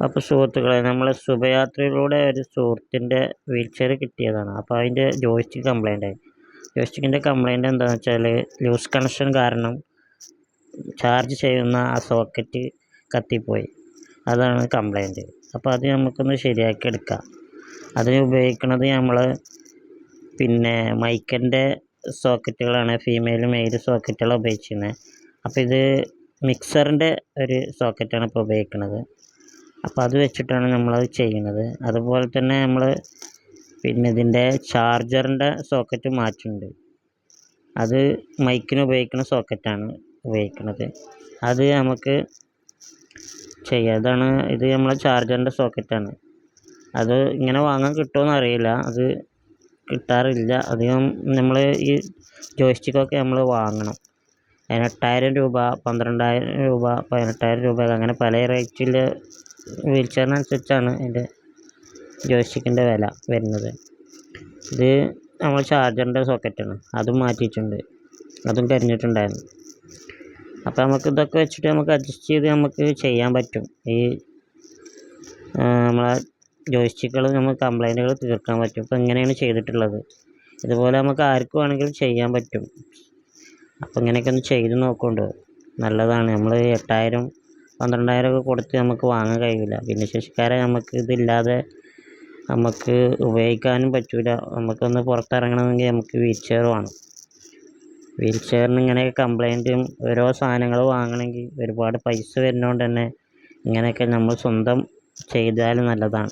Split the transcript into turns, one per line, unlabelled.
അപ്പോൾ സുഹൃത്തുക്കളെ, നമ്മൾ ശുഭയാത്രയിലൂടെ ഒരു സുഹൃത്തിൻ്റെ വീൽചെയർ കിട്ടിയതാണ്. അപ്പോൾ അതിൻ്റെ ജോയ്സ്റ്റിക്ക് കംപ്ലൈൻ്റ് ആയി. ജോയ്സ്റ്റിക്കിൻ്റെ കംപ്ലൈൻറ്റ് എന്താണെന്ന് വെച്ചാൽ ലൂസ് കണക്ഷൻ കാരണം ചാർജ് ചെയ്യുന്ന ആ സോക്കറ്റ് കത്തിപ്പോയി. അതാണ് കംപ്ലൈൻറ്റ്. അപ്പോൾ അത് നമുക്കൊന്ന് ശരിയാക്കി എടുക്കാം. അതിന് ഉപയോഗിക്കുന്നത് നമ്മൾ മൈക്കൻ്റെ സോക്കറ്റുകളാണ്, ഫീമെയിൽ മെയിൽ സോക്കറ്റുകളാണ് ഉപയോഗിച്ചിരുന്നത്. അപ്പോൾ ഇത് മിക്സറിൻ്റെ ഒരു സോക്കറ്റാണ് ഇപ്പോൾ ഉപയോഗിക്കുന്നത്. അപ്പോൾ അത് വെച്ചിട്ടാണ് നമ്മളത് ചെയ്യുന്നത്. അതുപോലെ തന്നെ നമ്മൾ ഇതിൻ്റെ ചാർജറിൻ്റെ സോക്കറ്റ് മാറ്റുന്നുണ്ട്. അത് മൈക്കിന് ഉപയോഗിക്കുന്ന സോക്കറ്റാണ് ഉപയോഗിക്കുന്നത്. അത് നമുക്ക് ചെയ്യാം. ഇത് നമ്മളെ ചാർജറിൻ്റെ സോക്കറ്റാണ്. അത് ഇങ്ങനെ വാങ്ങാൻ കിട്ടുമോ എന്നറിയില്ല. അത് കിട്ടാറില്ല അധികം. നമ്മൾ ഈ ജോയ്സ്റ്റിക്കൊക്കെ നമ്മൾ വാങ്ങണം. അതിന് 8,000 രൂപ, 12,000 രൂപ, 18,000 രൂപ, അങ്ങനെ പല റേറ്റിൽ വീൽ ചെയറിനനുസരിച്ചാണ് ഇതിൻ്റെ ജോയ്സ്റ്റിക്കിൻ്റെ വില വരുന്നത്. ഇത് നമ്മൾ ചാർജറിൻ്റെ സോക്കറ്റാണ്. അതും മാറ്റിയിട്ടുണ്ട്. അതും കരിഞ്ഞിട്ടുണ്ടായിരുന്നു. അപ്പോൾ നമുക്ക് ഇതൊക്കെ വെച്ചിട്ട് നമുക്ക് അഡ്ജസ്റ്റ് ചെയ്ത് നമുക്ക് ചെയ്യാൻ പറ്റും. ഈ നമ്മളെ ജോയ്സ്റ്റിക്കുകൾ നമുക്ക് കംപ്ലൈൻറ്റുകൾ തീർക്കാൻ പറ്റും. ഇപ്പോൾ ഇങ്ങനെയാണ് ചെയ്തിട്ടുള്ളത്. ഇതുപോലെ നമുക്ക് ആർക്കും വേണമെങ്കിലും ചെയ്യാൻ പറ്റും. അപ്പോൾ ഇങ്ങനെയൊക്കെ ഒന്ന് ചെയ്ത് നോക്കുന്നുണ്ട്. നല്ലതാണ്. നമ്മൾ 8,000 12,000 ഒക്കെ കൊടുത്ത് നമുക്ക് വാങ്ങാൻ കഴിയില്ല. ഭിന്നശേഷിക്കാരെ നമുക്ക് ഇതില്ലാതെ നമുക്ക് ഉപയോഗിക്കാനും പറ്റില്ല. നമുക്കൊന്ന് പുറത്തിറങ്ങണമെങ്കിൽ നമുക്ക് വീൽ ചെയർ വേണം. വീൽ ചെയറിന് ഇങ്ങനെയൊക്കെ കംപ്ലൈൻറ്റും ഓരോ സാധനങ്ങൾ വാങ്ങണമെങ്കിൽ ഒരുപാട് പൈസ വരുന്നതുകൊണ്ട് തന്നെ ഇങ്ങനെയൊക്കെ നമ്മൾ സ്വന്തം ചെയ്താൽ നല്ലതാണ്.